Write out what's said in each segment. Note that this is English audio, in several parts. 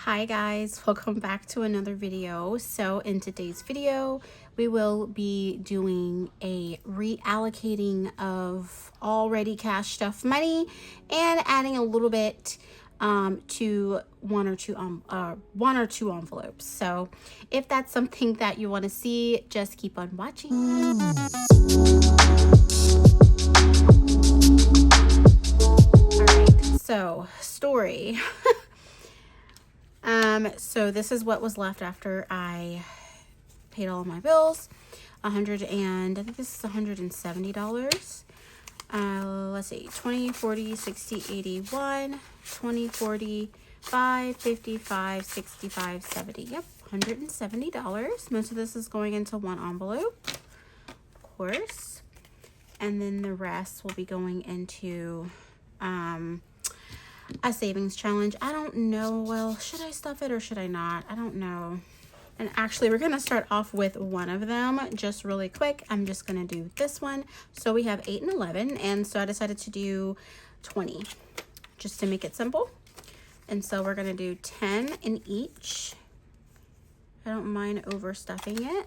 Hi guys, welcome back to another video. So in today's video, we will be doing a reallocating of already cash stuff money and adding a little bit to one or two envelopes. So if that's something that you want to see, just keep on watching. Alright, so story. So this is what was left after I paid all of my bills. I think this is $170. Let's see, 20, 40, 60, 81, 20, 40, 5, 55, 65, 70. Yep, $170. Most of this is going into one envelope, of course. And then the rest will be going into a savings challenge. I don't know. Well, should I stuff it or should I not? I don't know. And actually, we're going to start off with one of them just really quick. I'm just going to do this one. So we have 8 and 11. And so I decided to do 20 just to make it simple. And so we're going to do 10 in each. I don't mind overstuffing it.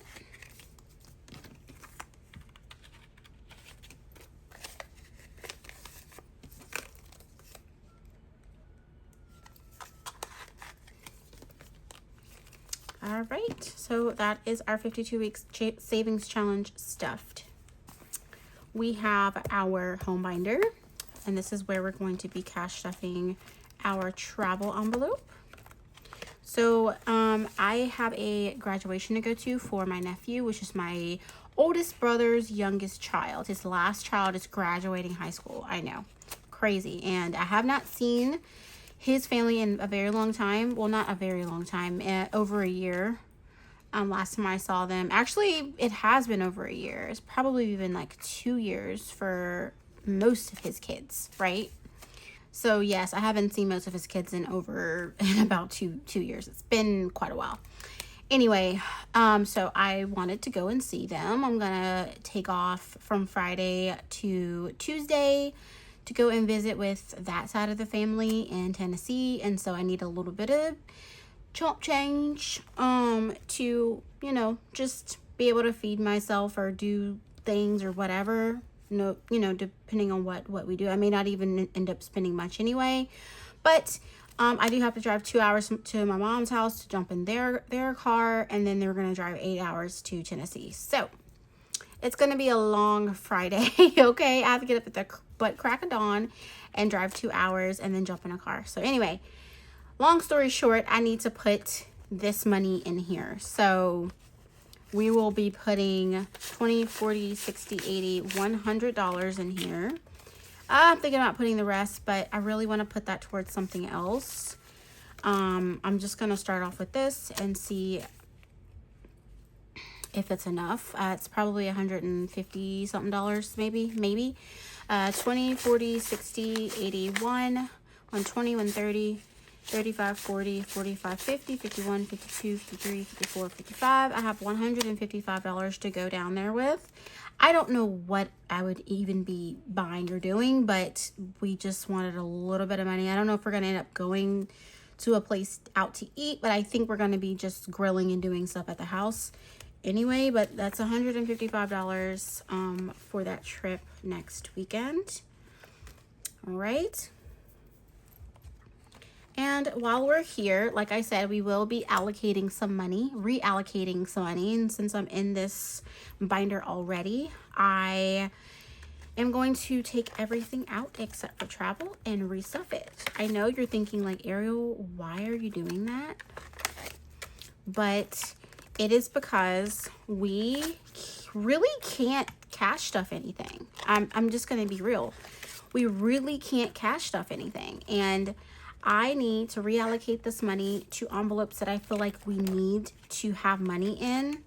All right, so that is our 52 weeks savings challenge stuffed. We have our home binder, and this is where we're going to be cash stuffing our travel envelope. So I have a graduation to go to for my nephew, which is my oldest brother's youngest child. His last child is graduating high school. I know, crazy. And I have not seen his family in a very long time. Well, not a very long time, over a year. Last time I saw them, actually it has been over a year. It's probably been like 2 years for most of his kids, right? So yes, I haven't seen most of his kids in about two years. It's been quite a while. Anyway, so I wanted to go and see them. I'm gonna take off from Friday to Tuesday to go and visit with that side of the family in Tennessee. And so I need a little bit of chump change to, just be able to feed myself or do things or whatever. No, depending on what we do. I may not even end up spending much anyway. But I do have to drive 2 hours to my mom's house to jump in their car, and then they're gonna drive 8 hours to Tennessee. So it's gonna be a long Friday. Okay, I have to get up at the crack of dawn and drive 2 hours and then jump in a car. So anyway, long story short, I need to put this money in here. So we will be putting 20, 40, 60, 80, $100 in here. I'm thinking about putting the rest, but I really want to put that towards something else. I'm just going to start off with this and see if it's enough. It's probably $150 something, maybe. 20, 40, 60, 81, 120, 130, 35, 40, 45, 50, 51, 52, 53, 54, 55. I have $155 to go down there with. I don't know what I would even be buying or doing, but we just wanted a little bit of money. I don't know if we're going to end up going to a place out to eat, but I think we're going to be just grilling and doing stuff at the house anyway. But that's $155 for that trip next weekend. All right. And while we're here, like I said, we will be reallocating some money. And since I'm in this binder already, I am going to take everything out except for travel and restuff it. I know you're thinking like, Ariel, why are you doing that? But it is because we really can't cash stuff anything. I'm just going to be real. We really can't cash stuff anything. And I need to reallocate this money to envelopes that I feel like we need to have money in,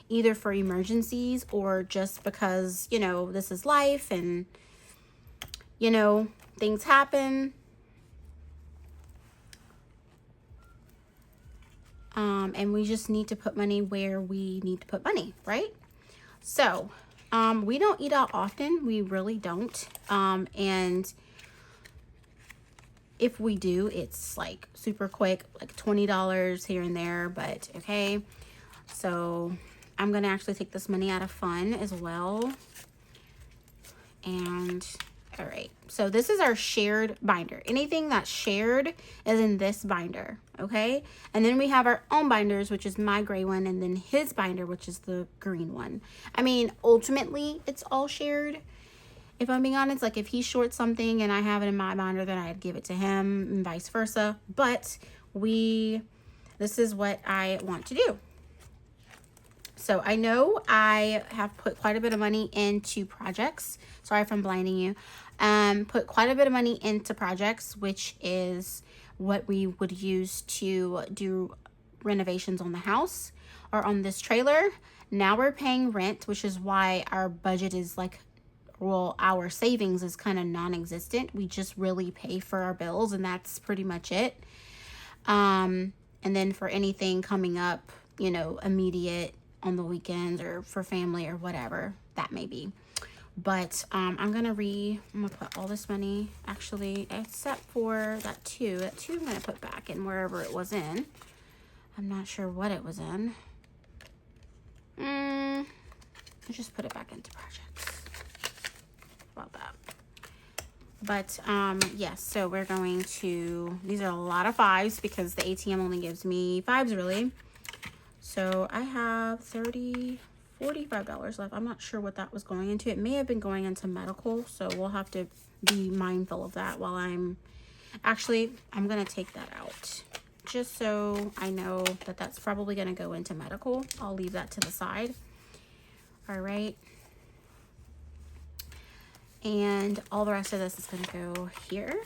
either for emergencies or just because, this is life and, things happen. And we just need to put money where we need to put money, right? So, we don't eat out often. We really don't. And If we do, it's like super quick, like $20 here and there, but okay. So I'm gonna actually take this money out of fun as well. And all right, so this is our shared binder. Anything that's shared is in this binder, okay? And then we have our own binders, which is my gray one, and then his binder, which is the green one. I mean, ultimately, it's all shared. If I'm being honest, like if he shorts something and I have it in my binder, then I'd give it to him and vice versa. But this is what I want to do. So I know I have put quite a bit of money into projects. Sorry if I'm blinding you. Put quite a bit of money into projects, which is what we would use to do renovations on the house or on this trailer. Now we're paying rent, which is why our budget is like, well, our savings is kind of non-existent. We just really pay for our bills, and that's pretty much it. And then for anything coming up, you know, immediate on the weekends or for family or whatever that may be. But I'm gonna put all this money, actually, except for that two I'm gonna put back in wherever it was in. I'm not sure what it was in. I'll just put it back into projects. About that. But yes, so we're going to, these are a lot of 5s because the ATM only gives me 5s really. So I have $45 left. I'm not sure what that was going into. It may have been going into medical, so we'll have to be mindful of that while I'm going to take that out just so I know that that's probably going to go into medical. I'll leave that to the side. All right. And all the rest of this is going to go here.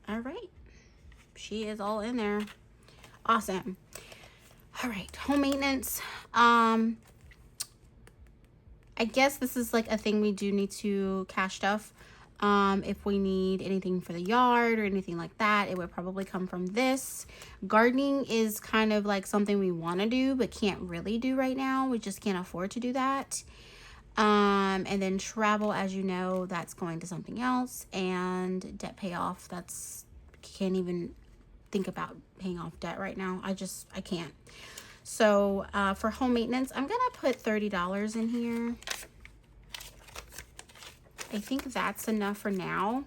All right, she is all in there. Awesome. All right, home maintenance. I guess this is like a thing we do need to cash stuff. If we need anything for the yard or anything like that, it would probably come from this. Gardening is kind of like something we want to do but can't really do right now. We just can't afford to do that. And then travel, as you know, that's going to something else. And debt payoff, can't even think about paying off debt right now. I can't. So for home maintenance, I'm gonna put $30 in here. I think that's enough for now.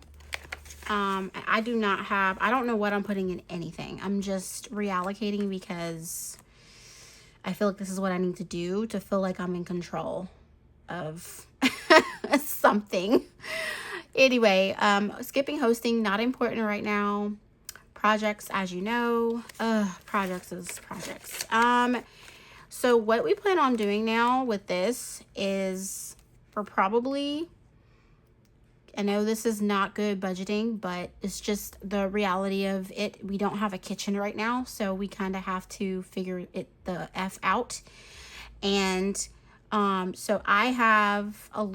I don't know what I'm putting in anything. I'm just reallocating because I feel like this is what I need to do to feel like I'm in control of something. Anyway, skipping hosting, not important right now. Projects, as you know, projects is projects. So what we plan on doing now with this is I know this is not good budgeting, but it's just the reality of it. We don't have a kitchen right now, so we kind of have to figure the F out. And so I have like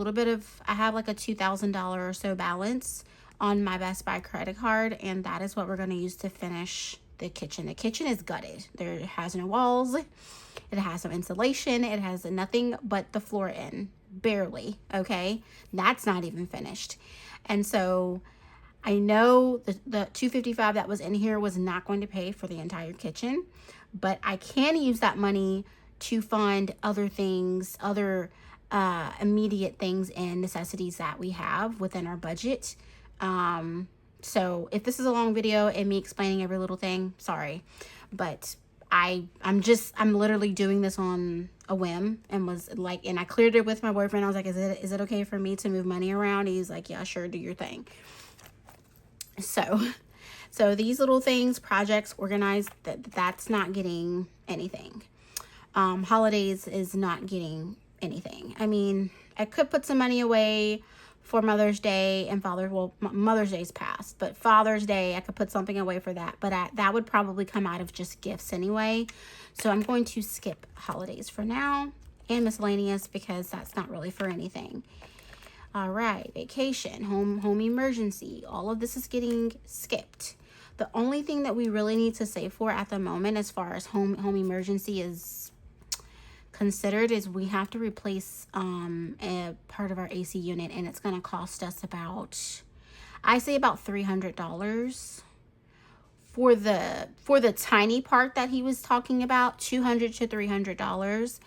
a $2,000 or so balance on my Best Buy credit card, and that is what we're going to use to finish the kitchen. The kitchen is gutted. It has no walls. It has some insulation. It has nothing but the floor in. Barely. Okay. That's not even finished. And so I know the $255 that was in here was not going to pay for the entire kitchen, but I can use that money to fund other things, other immediate things and necessities that we have within our budget. So if this is a long video and me explaining every little thing, sorry, but I'm literally doing this on a whim, and I cleared it with my boyfriend. I was like, is it okay for me to move money around? He's like, yeah, sure, do your thing. So these little things, projects, organized, that's not getting anything. Holidays is not getting anything. I mean, I could put some money away for Mother's Day and Mother's Day's passed, but Father's Day, I could put something away for that, but that would probably come out of just gifts anyway. So I'm going to skip holidays for now and miscellaneous because that's not really for anything. All right, vacation, home emergency, all of this is getting skipped. The only thing that we really need to save for at the moment as far as home emergency is considered is we have to replace a part of our AC unit, and it's going to cost us about, I say about $300 for the tiny part that he was talking about, $200 to $300.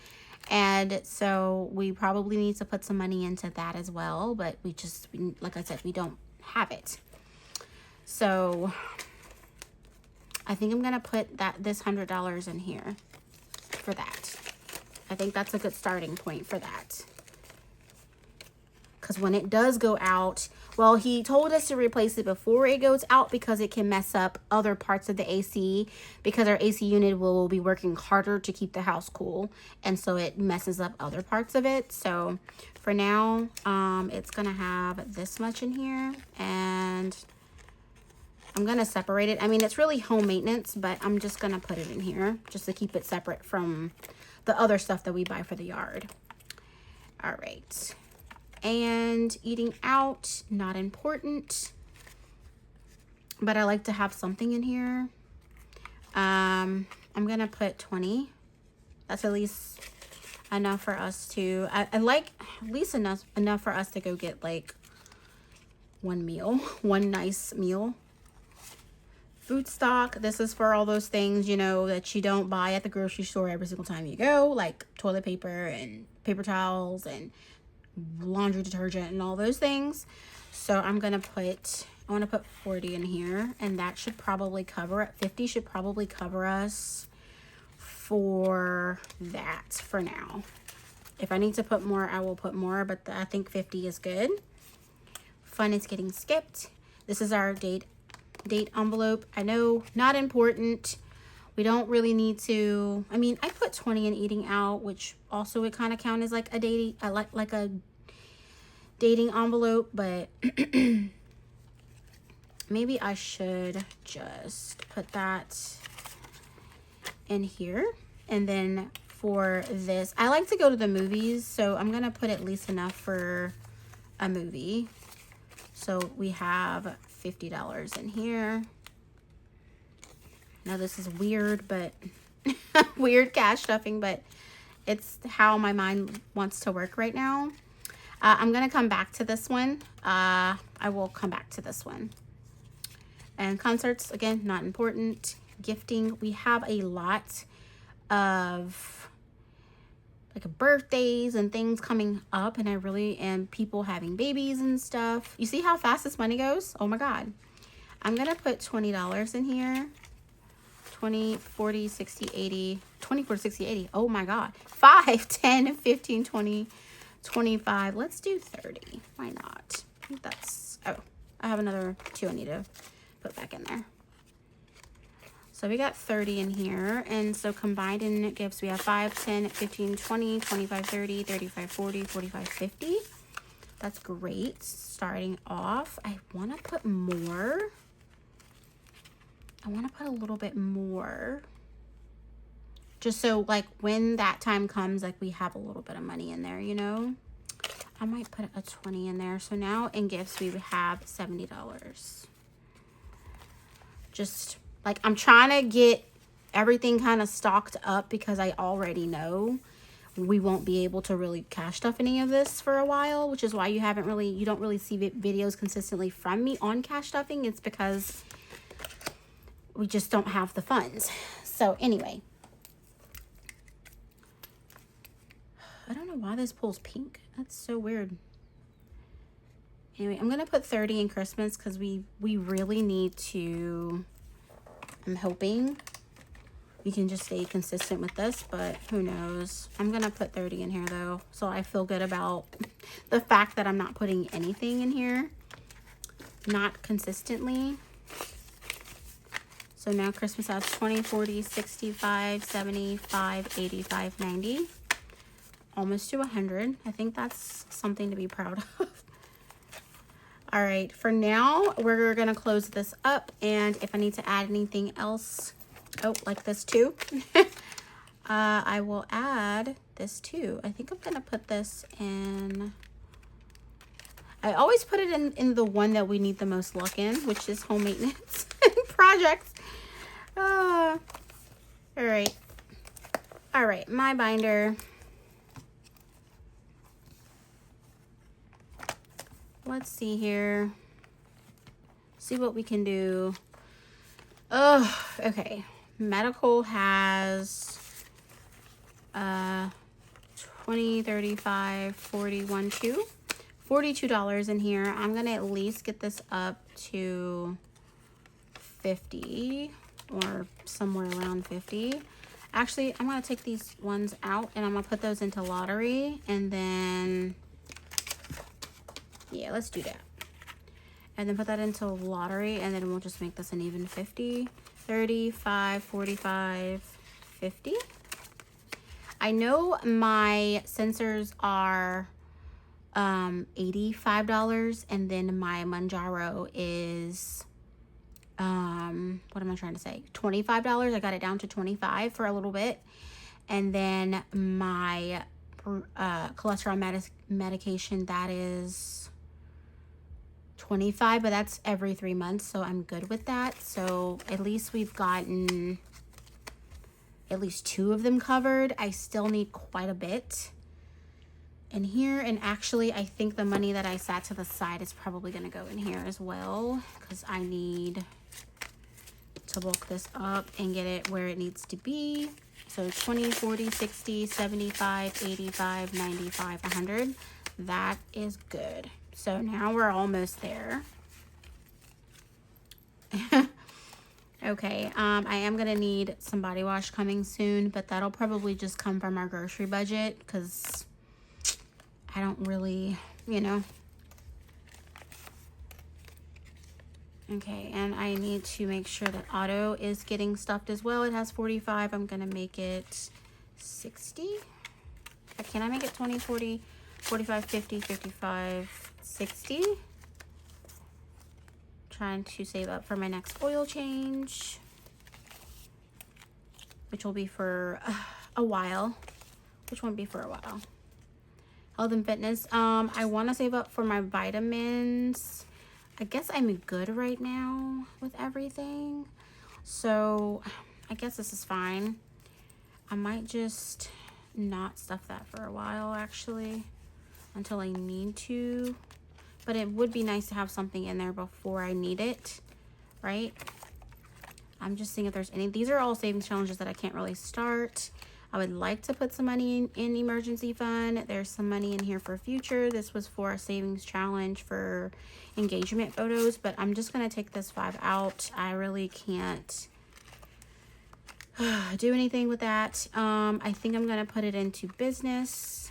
And so we probably need to put some money into that as well, but like I said, we don't have it. So I think I'm gonna put this $100 in here for that. I think that's a good starting point for that. Because when it does go out, well, he told us to replace it before it goes out because it can mess up other parts of the AC, because our AC unit will be working harder to keep the house cool, and so it messes up other parts of it. So for now, it's gonna have this much in here, and I'm gonna separate it. I mean, it's really home maintenance, but I'm just gonna put it in here just to keep it separate from the other stuff that we buy for the yard. All right. And eating out, not important, but I like to have something in here. I'm gonna put 20. That's at least enough for us to, I like at least enough for us to go get like one nice meal. Food stock, this is for all those things, you know, that you don't buy at the grocery store every single time you go, like toilet paper and paper towels and laundry detergent and all those things. So I'm gonna put, I want to put 40 in here, and that should probably cover it. 50 should probably cover us for that for now. If I need to put more, I will put more, but I think 50 is good. Fun is getting skipped. This is our date envelope. I know, not important. We don't really need to, I mean, I put 20 in eating out, which also would kind of count as like a dating, like a dating envelope, but maybe I should just put that in here. And then for this, I like to go to the movies, so I'm gonna put at least enough for a movie. So we have $50 in here. Now this is weird, but weird cash stuffing, but it's how my mind wants to work right now. I'm gonna come back to this one. I will come back to this one. And concerts, again, not important. Gifting, we have a lot of like birthdays and things coming up, and and people having babies and stuff. You see how fast this money goes? Oh my God. I'm gonna put $20 in here. 20, 40, 60, 80, 20, 40, 60, 80. Oh my God. 5, 10, 15, 20, 25. Let's do 30. Why not? I think that's, oh, I have another 2 I need to put back in there. So we got 30 in here. And so combined in gifts, we have 5, 10, 15, 20, 25, 30, 35, 40, 45, 50. That's great. Starting off, I want to put more. I want to put a little bit more, just so like when that time comes, like we have a little bit of money in there, you know. I might put a 20 in there. So now in gifts we have $70. Just like I'm trying to get everything kind of stocked up, because I already know we won't be able to really cash stuff any of this for a while, which is why you don't really see videos consistently from me on cash stuffing. It's because we just don't have the funds. So anyway, I don't know why this pool's pink. That's so weird. Anyway, I'm gonna put 30 in Christmas because we really need to. I'm hoping we can just stay consistent with this, but who knows. I'm gonna put 30 in here though, so I feel good about the fact that I'm not putting anything in here, not consistently. So now Christmas has 20, 40, 65, 75, 85, 90. Almost to 100. I think that's something to be proud of. All right, for now, we're gonna close this up. And if I need to add anything else, oh, like this too, I will add this too. I think I'm gonna put this in, I always put it in the one that we need the most luck in, which is home maintenance projects. All right, my binder. let's see here. See what we can do. Oh, okay. Medical has 20, 35, 41, 2. $42 in here. I'm gonna at least get this up to 50 or somewhere around 50. Actually, I'm gonna take these ones out and I'm gonna put those into lottery, and then yeah, let's do that. And then put that into lottery, and then we'll just make this an even 50, 35, 45, 50. I know my sensors are $85, and then my Manjaro is what am I trying to say, $25. I got it down to 25 for a little bit. And then my cholesterol medication, that is 25, but that's every 3 months, so I'm good with that. So at least we've gotten at least 2 of them covered. I still need quite a bit in here, and actually I think the money that I sat to the side is probably going to go in here as well, because I need to bulk this up and get it where it needs to be. So 20, 40, 60, 75, 85, 95, 100. That is good. So now we're almost there. Okay, I am gonna need some body wash coming soon, but that'll probably just come from our grocery budget, because I don't really, you know. Okay, and I need to make sure that auto is getting stuffed as well. It has 45. I'm gonna make it 60. Can I make it 20, 40, 45, 50, 55, 60? Trying to save up for my next oil change, which will be for a while. Which won't be for a while. Health and fitness. I want to save up for my vitamins. I guess I'm good right now with everything, so I guess this is fine. I might just not stuff that for a while, actually, until I need to. But it would be nice to have something in there before I need it, right? I'm just seeing if there's any. These are all savings challenges that I can't really start. I would like to put some money in emergency fund. There's some money in here for future. This was for a savings challenge for engagement photos, but I'm just going to take this 5 out. I really can't do anything with that. I think I'm going to put it into business.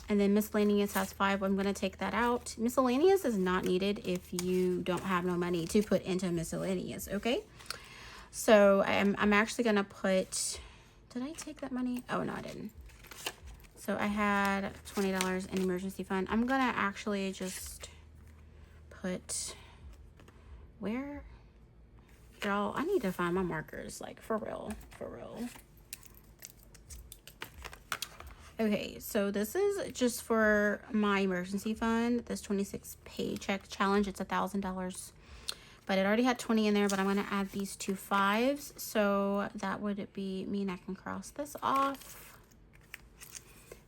And then miscellaneous has 5. I'm going to take that out. Miscellaneous is not needed if you don't have no money to put into miscellaneous, okay? So I'm actually going to put... Did I take that money? Oh, no, I didn't. So I had $20 in emergency fund. I'm going to actually just put... Where? Y'all, I need to find my markers, like, for real, for real. Okay, so this is just for my emergency fund, this 26 paycheck challenge. It's $1,000, but it already had 20 in there, but I'm going to add these 2 5s. So that would mean I can cross this off.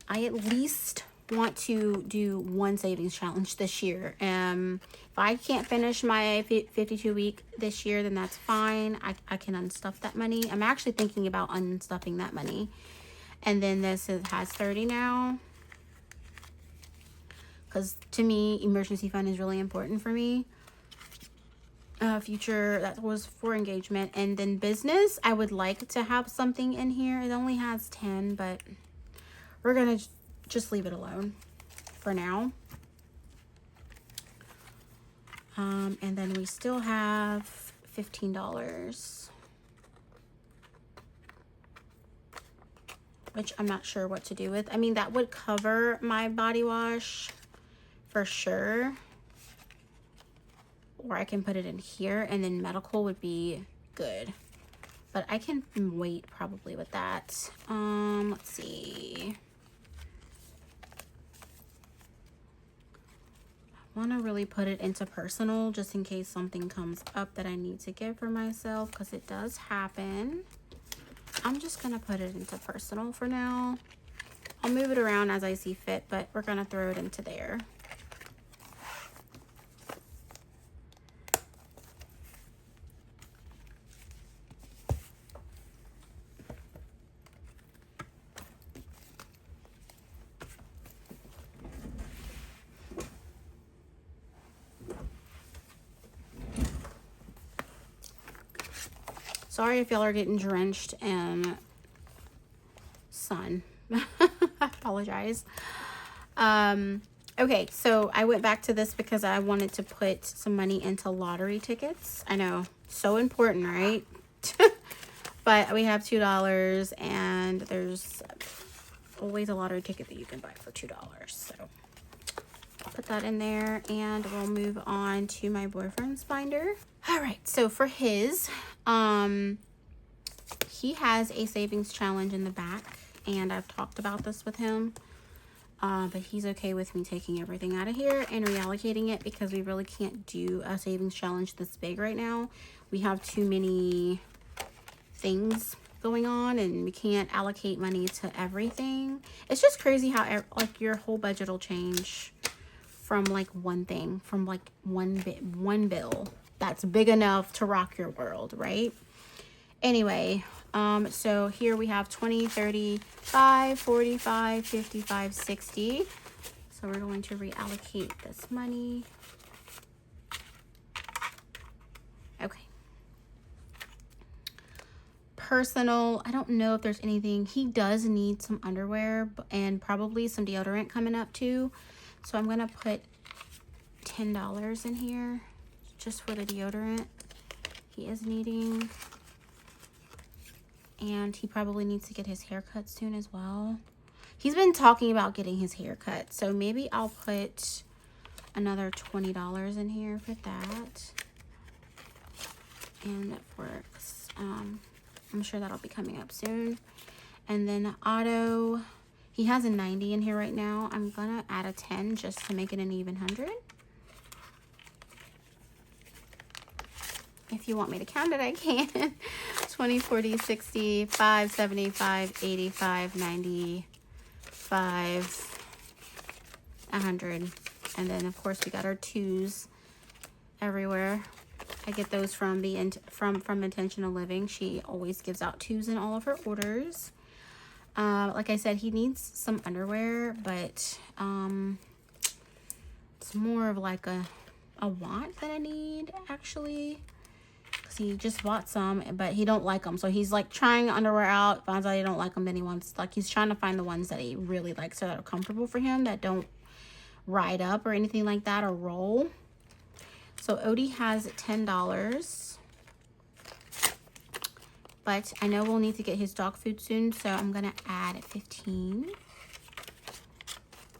I at least want to do 1 savings challenge this year. If I can't finish my 52 week this year, then that's fine. I can unstuff that money. I'm actually thinking about unstuffing that money. And then this has 30 now, because to me, emergency fund is really important for me. Future, that was for engagement. And then business, I would like to have something in here. It only has 10, but we're going to just leave it alone for now. And then we still have $15. Which I'm not sure what to do with. I mean, that would cover my body wash for sure. Or I can put it in here, and then medical would be good. But I can wait probably with that. Let's see. I want to really put it into personal just in case something comes up that I need to get for myself, because it does happen. I'm just going to put it into personal for now. I'll move it around as I see fit, but we're going to throw it into there. Sorry if y'all are getting drenched in sun. I apologize. Okay, so I went back to this because I wanted to put some money into lottery tickets. I know, so important, right? But we have $2 and there's always a lottery ticket that you can buy for $2. So I'll put that in there and we'll move on to my boyfriend's binder. All right, so for his, he has a savings challenge in the back and I've talked about this with him. But he's okay with me taking everything out of here and reallocating it because we really can't do a savings challenge this big right now. We have too many things going on and we can't allocate money to everything. It's just crazy how like your whole budget will change from like one thing, from like one bill that's big enough to rock your world, right? Anyway, so here we have 20, 35, 45, 55, 60. So we're going to reallocate this money. Okay. Personal, I don't know if there's anything. He does need some underwear and probably some deodorant coming up too. So I'm going to put $10 in here just for the deodorant he is needing. And he probably needs to get his hair cut soon as well. He's been talking about getting his hair cut. So maybe I'll put another $20 in here for that. And that works. I'm sure that'll be coming up soon. And then auto, he has a 90 in here right now. I'm gonna add a 10 just to make it an even 100. If you want me to count it, I can. 20, 40, 60, 5, 75, 85, 95, 100. And then, of course, we got our 2s everywhere. I get those from from Intentional Living. She always gives out 2s in all of her orders. Like I said, he needs some underwear, but it's more of like a want than a need, actually. He just bought some, but he don't like them, so he's like trying underwear out, finds out he don't like them, then he wants, like, he's trying to find the ones that he really likes that are comfortable for him, that don't ride up or anything like that or roll. So Odie has $10, but I know we'll need to get his dog food soon, so I'm gonna add 15.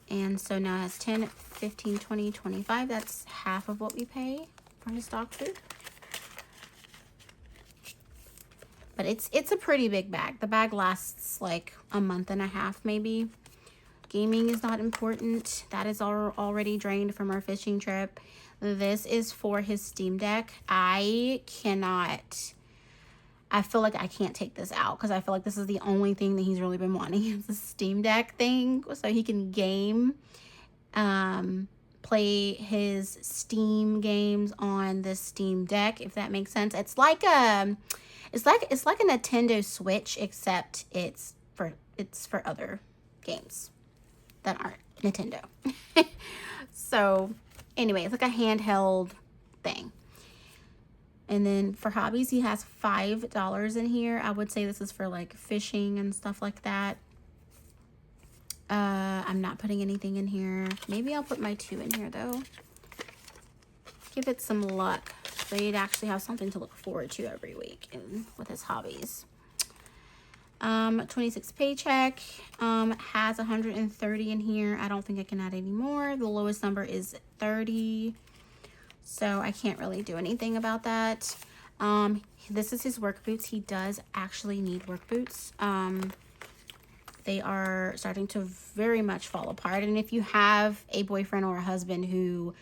And so now it's 10, 15, 20, 25. That's half of what we pay for his dog food. But it's a pretty big bag. The bag lasts like a month and a half maybe. Gaming is not important. That is already drained from our fishing trip. This is for his Steam Deck. I feel like I can't take this out because I feel like this is the only thing that he's really been wanting is the Steam Deck thing so he can game, play his Steam games on the Steam Deck, if that makes sense. It's like a Nintendo Switch, except it's for other games that aren't Nintendo. So anyway, it's like a handheld thing. And then for hobbies, he has $5 in here. I would say this is for like fishing and stuff like that. I'm not putting anything in here. Maybe I'll put my 2 in here though. Give it some luck. So you'd actually have something to look forward to every week with his hobbies. 26 paycheck, has 130 in here. I don't think I can add any more. The lowest number is 30. So I can't really do anything about that. This is his work boots. He does actually need work boots. They are starting to very much fall apart. And if you have a boyfriend or a husband who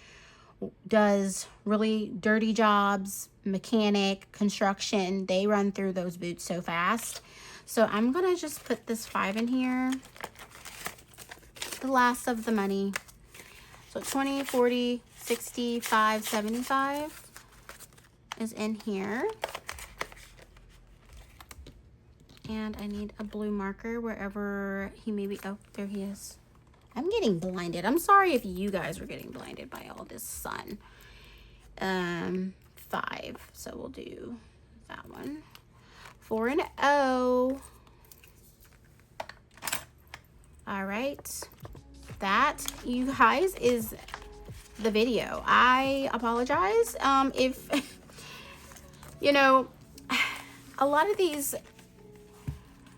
does really dirty jobs, mechanic, construction, they run through those boots so fast. So I'm gonna just put this 5 in here, the last of the money. So 20, 40, 65, 75 is in here. And I need a blue marker wherever he may be. Oh, there he is. I'm getting blinded. I'm sorry if you guys are getting blinded by all this sun. 5. So we'll do that one. 4-0. All right. That, you guys, is the video. I apologize if you know, a lot of these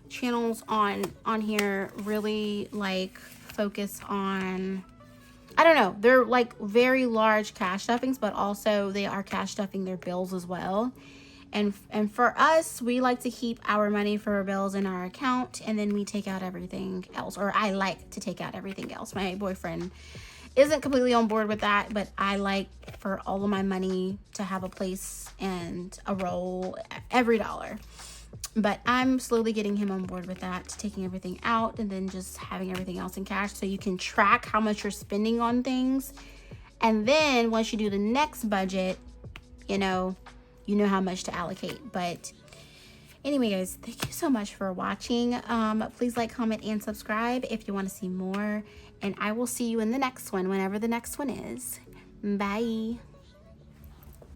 channels on here really like focus on, I don't know, they're like very large cash stuffings, but also they are cash stuffing their bills as well. And for us, we like to keep our money for our bills in our account, and then we take out everything else, or I like to take out everything else. My boyfriend isn't completely on board with that, but I like for all of my money to have a place and a role every dollar. But I'm slowly getting him on board with that, taking everything out and then just having everything else in cash, so you can track how much you're spending on things. And then once you do the next budget, you know how much to allocate. But anyway, guys, thank you so much for watching. Please like, comment, and subscribe if you want to see more. And I will see you in the next one, whenever the next one is. Bye.